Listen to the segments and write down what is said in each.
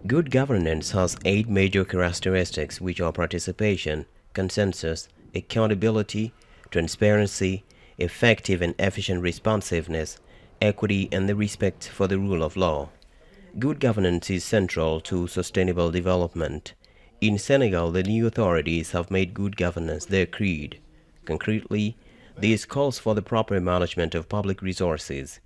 Good governance has 8 major characteristics, which are participation, consensus, accountability, transparency, effective and efficient responsiveness, equity, and the respect for the rule of law. Good governance is central to sustainable development. In Senegal, the new authorities have made good governance their creed. Concretely, this calls for the proper management of public resources.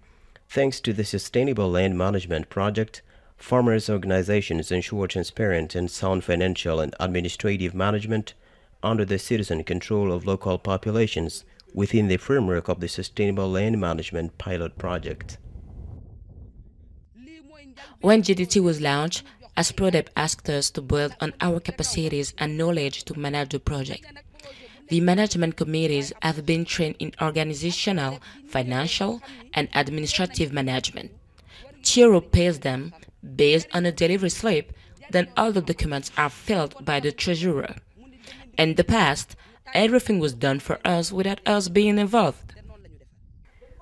Thanks to the Sustainable Land Management Project, farmers' organizations ensure transparent and sound financial and administrative management under the citizen control of local populations within the framework of the Sustainable Land Management Pilot Project. When GDT was launched, ASPRODEP asked us to build on our capacities and knowledge to manage the project. The management committees have been trained in organizational, financial, and administrative management. Tiro pays them based on a delivery slip, then all the documents are filled by the treasurer. In the past, everything was done for us without us being involved.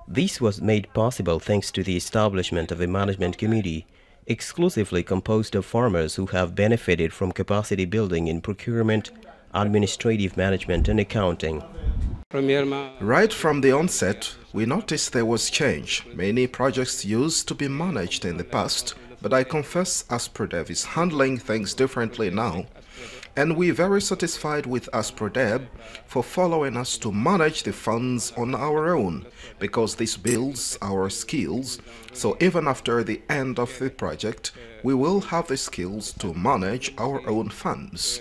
This was made possible thanks to the establishment of a management committee exclusively composed of farmers who have benefited from capacity building in procurement, administrative management, and accounting. Right from the onset, we noticed there was change. Many projects used to be managed in the past, but I confess ASPRODEV is handling things differently now. And we're very satisfied with ASPRODEB for following us to manage the funds on our own, because this builds our skills, so even after the end of the project, we will have the skills to manage our own funds.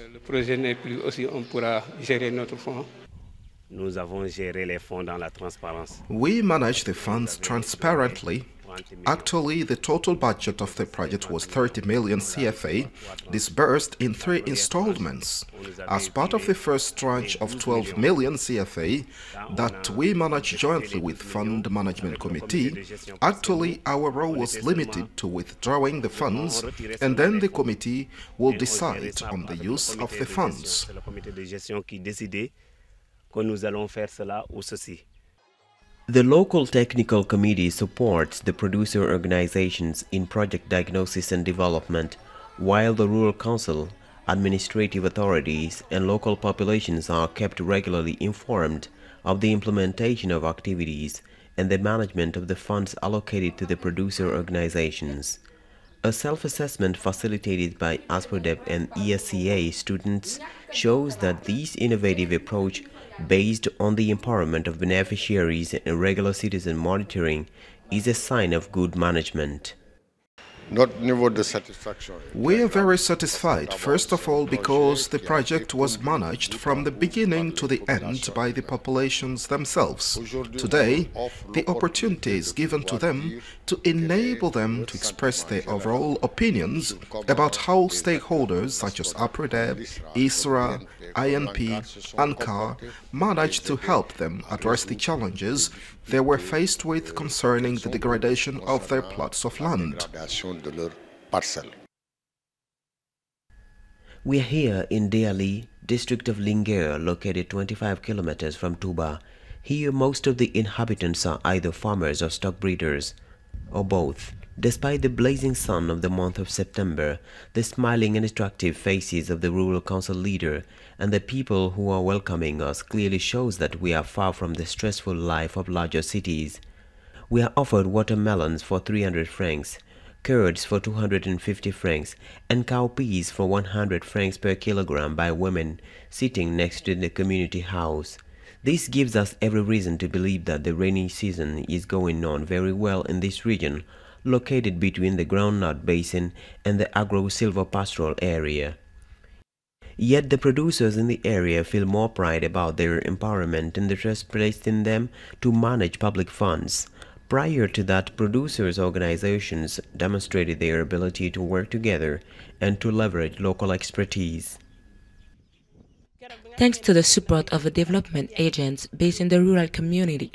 We manage the funds transparently. Actually, the total budget of the project was 30 million CFA, disbursed in 3 installments. As part of the first tranche of 12 million CFA that we managed jointly with Fund Management Committee, actually our role was limited to withdrawing the funds, and then the committee will decide on the use of the funds. The local technical committee supports the producer organizations in project diagnosis and development, while the rural council, administrative authorities, and local populations are kept regularly informed of the implementation of activities and the management of the funds allocated to the producer organizations. A self-assessment facilitated by ASPRODEP and ESCA students shows that this innovative approach, based on the empowerment of beneficiaries and regular citizen monitoring, is a sign of good management. We are very satisfied, first of all because the project was managed from the beginning to the end by the populations themselves. Today, the opportunity is given to them to enable them to express their overall opinions about how stakeholders such as APRODEB, ISRA, INP, and CAR managed to help them address the challenges they were faced with concerning the degradation of their plots of land. We are here in Deali, district of Linguère, located 25 kilometers from Touba. Here most of the inhabitants are either farmers or stock breeders, or both. Despite the blazing sun of the month of September, the smiling and attractive faces of the rural council leader and the people who are welcoming us clearly shows that we are far from the stressful life of larger cities. We are offered watermelons for 300 francs, curds for 250 francs, and cowpeas for 100 francs per kilogram by women sitting next to the community house. This gives us every reason to believe that the rainy season is going on very well in this region, located between the groundnut basin and the agro-silvopastoral area. Yet the producers in the area feel more pride about their empowerment and the trust placed in them to manage public funds. Prior to that, producers' organizations demonstrated their ability to work together and to leverage local expertise. Thanks to the support of the development agents based in the rural community,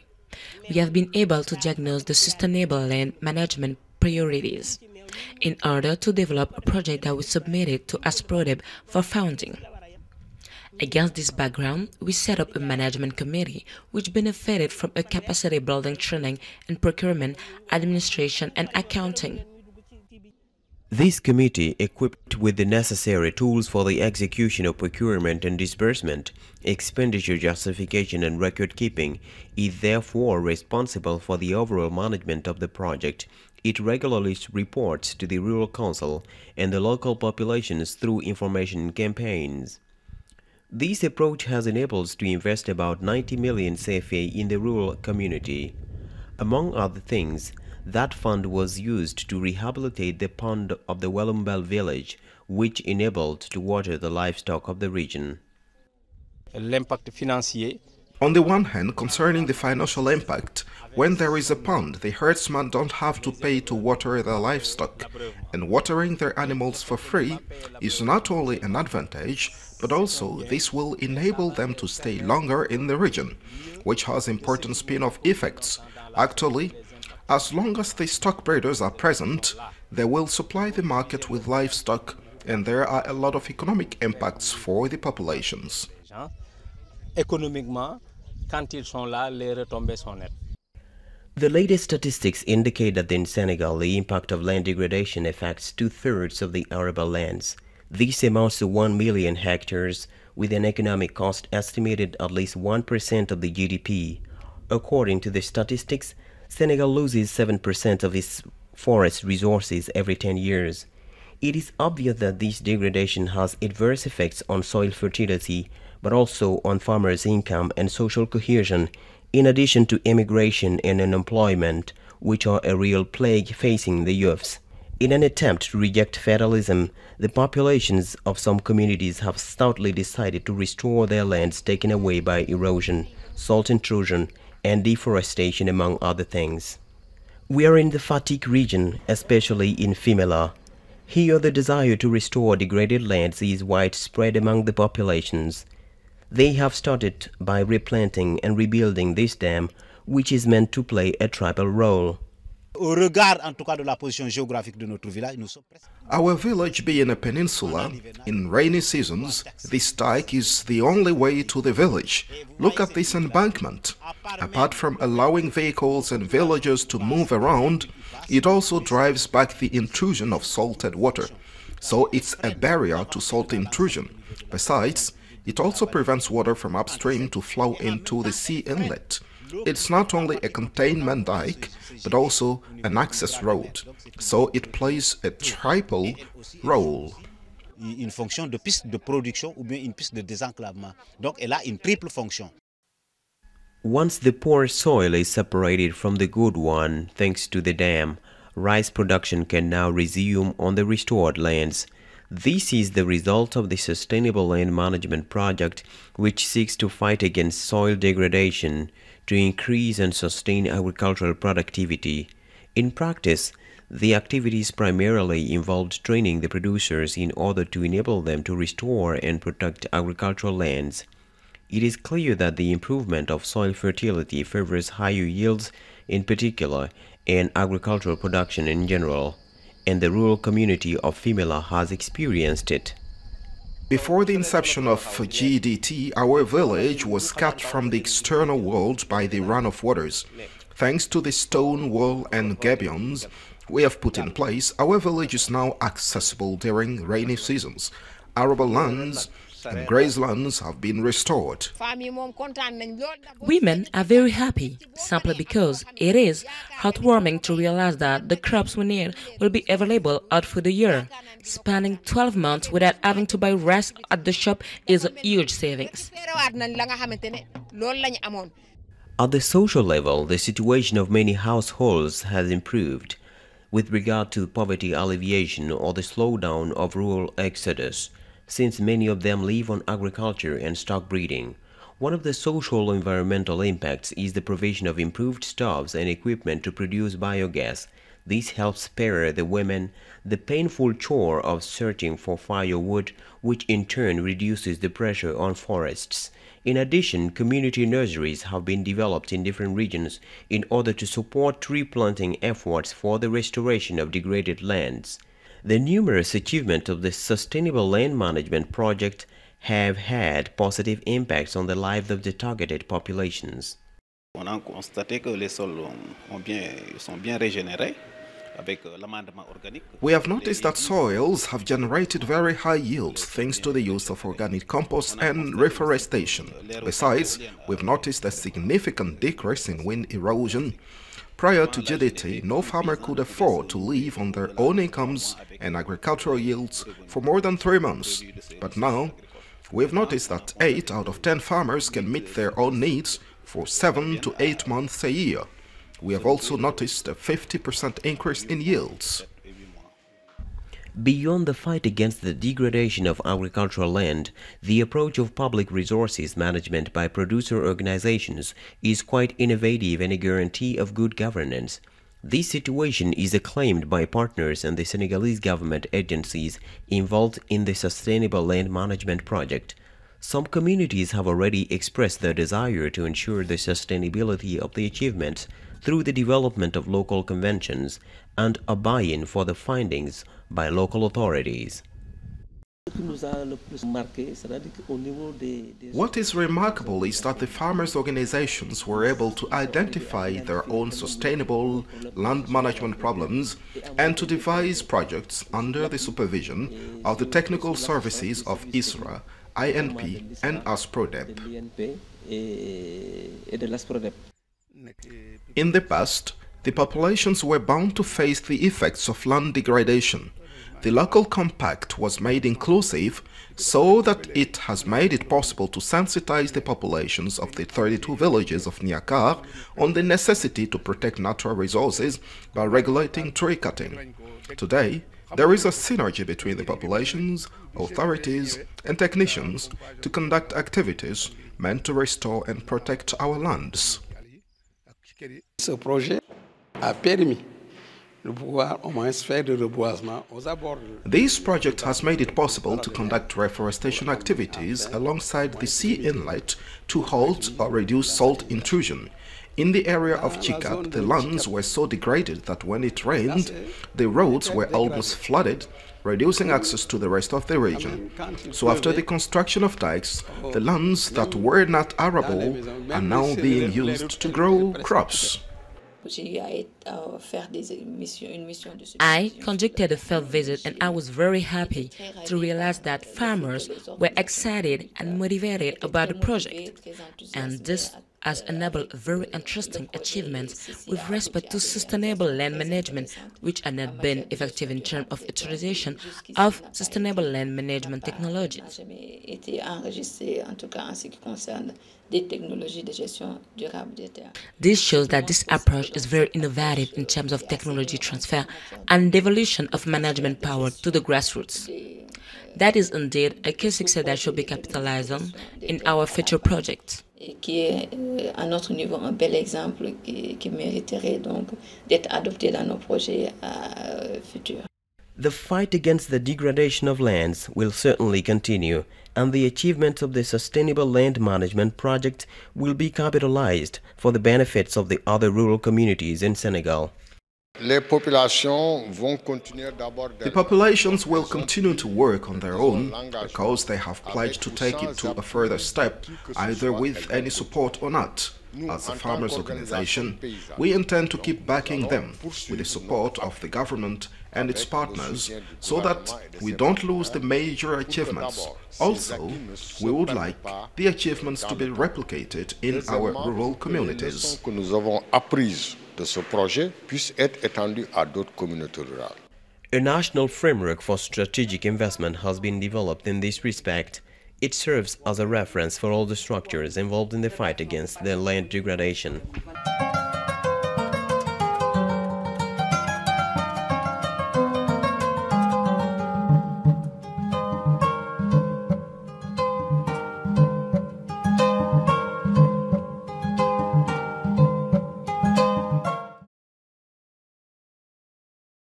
we have been able to diagnose the sustainable land management priorities in order to develop a project that we submitted to ASPRODEB for funding. Against this background, we set up a management committee which benefited from a capacity building training in procurement, administration, and accounting. This committee, equipped with the necessary tools for the execution of procurement and disbursement, expenditure justification and record keeping, is therefore responsible for the overall management of the project. It regularly reports to the Rural Council and the local populations through information campaigns. This approach has enabled us to invest about 90 million CFA in the rural community. Among other things, that fund was used to rehabilitate the pond of the Walumbel village, which enabled to water the livestock of the region. L'impact financier. On the one hand, concerning the financial impact, when there is a pond, the herdsmen don't have to pay to water their livestock, and watering their animals for free is not only an advantage, but also this will enable them to stay longer in the region, which has important spin-off effects. Actually, as long as the stock breeders are present, they will supply the market with livestock, and there are a lot of economic impacts for the populations. Économiquement, quand ils sont là, les retombées sont nettes. The latest statistics indicate that in Senegal, the impact of land degradation affects two-thirds of the arable lands. This amounts to 1 million hectares, with an economic cost estimated at least 1% of the GDP. According to the statistics, Senegal loses 7% of its forest resources every 10 years. It is obvious that this degradation has adverse effects on soil fertility, but also on farmers' income and social cohesion, in addition to immigration and unemployment, which are a real plague facing the youths. In an attempt to reject fatalism, the populations of some communities have stoutly decided to restore their lands taken away by erosion, salt intrusion, and deforestation, among other things. We are in the Fatick region, especially in Fimela. Here the desire to restore degraded lands is widespread among the populations. They have started by replanting and rebuilding this dam, which is meant to play a tribal role. Au regard en tout cas de la position géographique de notre village, nous sommes presque... Our village being a peninsula, in rainy seasons, this dike is the only way to the village. Look at this embankment. Apart from allowing vehicles and villagers to move around, it also drives back the intrusion of salted water. So it's a barrier to salt intrusion. Besides, it also prevents water from upstream to flow into the sea inlet. It's not only a containment dike, but also an access road. So it plays a triple role. Une fonction de piste de production ou bien une piste de désenclavement. Donc elle a une triple fonction. Once the poor soil is separated from the good one, thanks to the dam, rice production can now resume on the restored lands. This is the result of the Sustainable Land Management Project, which seeks to fight against soil degradation to increase and sustain agricultural productivity. In practice, the activities primarily involved training the producers in order to enable them to restore and protect agricultural lands. It is clear that the improvement of soil fertility favors higher yields in particular and agricultural production in general, and the rural community of Fimela has experienced it. Before the inception of GDT, our village was cut from the external world by the run of waters. Thanks to the stone wall and gabions we have put in place, our village is now accessible during rainy seasons. Arable lands and grazelands have been restored. Women are very happy, simply because it is heartwarming to realize that the crops we need will be available out for the year. Spending 12 months without having to buy rice at the shop is a huge savings. At the social level, the situation of many households has improved with regard to poverty alleviation or the slowdown of rural exodus, since many of them live on agriculture and stock breeding. One of the social environmental impacts is the provision of improved stoves and equipment to produce biogas. This helps spare the women the painful chore of searching for firewood, which in turn reduces the pressure on forests. In addition, community nurseries have been developed in different regions in order to support tree planting efforts for the restoration of degraded lands. The numerous achievements of the Sustainable Land Management Project have had positive impacts on the lives of the targeted populations. On a constaté que les sols sont bien régénérés. We have noticed that soils have generated very high yields thanks to the use of organic compost and reforestation. Besides, we've noticed a significant decrease in wind erosion. Prior to GDT, no farmer could afford to live on their own incomes and agricultural yields for more than 3 months. But now, we've noticed that 8 out of 10 farmers can meet their own needs for 7 to 8 months a year. We have also noticed a 50% increase in yields. Beyond the fight against the degradation of agricultural land, the approach of public resources management by producer organizations is quite innovative and a guarantee of good governance. This situation is acclaimed by partners and the Senegalese government agencies involved in the Sustainable Land Management Project. Some communities have already expressed their desire to ensure the sustainability of the achievements through the development of local conventions and a buy-in for the findings by local authorities. What is remarkable is that the farmers' organizations were able to identify their own sustainable land management problems and to devise projects under the supervision of the technical services of ISRA, INP, and ASPRODEP. In the past, the populations were bound to face the effects of land degradation. The local compact was made inclusive so that it has made it possible to sensitize the populations of the 32 villages of Niakar on the necessity to protect natural resources by regulating tree cutting. Today, there is a synergy between the populations, authorities, and technicians to conduct activities meant to restore and protect our lands. Ce projet a permis This project has made it possible to conduct reforestation activities alongside the sea inlet to halt or reduce salt intrusion. In the area of Chikat, the lands were so degraded that when it rained, the roads were almost flooded, reducing access to the rest of the region. So after the construction of dikes, the lands that were not arable are now being used to grow crops. I conducted a field visit and I was very happy to realize that farmers were excited and motivated about the project. And this has enabled very interesting achievements with respect to sustainable land management, which had not been effective in terms of utilization of sustainable land management technologies. This shows that this approach is very innovative in terms of technology transfer and devolution of management power to the grassroots. That is indeed a key success that should be capitalized on in our future projects. Qui est à notre niveau un bel exemple qui mériterait donc d'être adopté dans nos projets futurs. The fight against the degradation of lands will certainly continue, and the achievements of the Sustainable Land Management Project will be capitalized for the benefits of the other rural communities in Senegal. The populations will continue to work on their own because they have pledged to take it to a further step, either with any support or not. As a farmers' organization, we intend to keep backing them with the support of the government and its partners so that we don't lose the major achievements. Also, we would like the achievements to be replicated in our rural communities. De ce projet puisse être étendu à d'autres communautés rurales. A national framework for strategic investment has been developed in this respect. It serves as a reference for all the structures involved in the fight against the land degradation.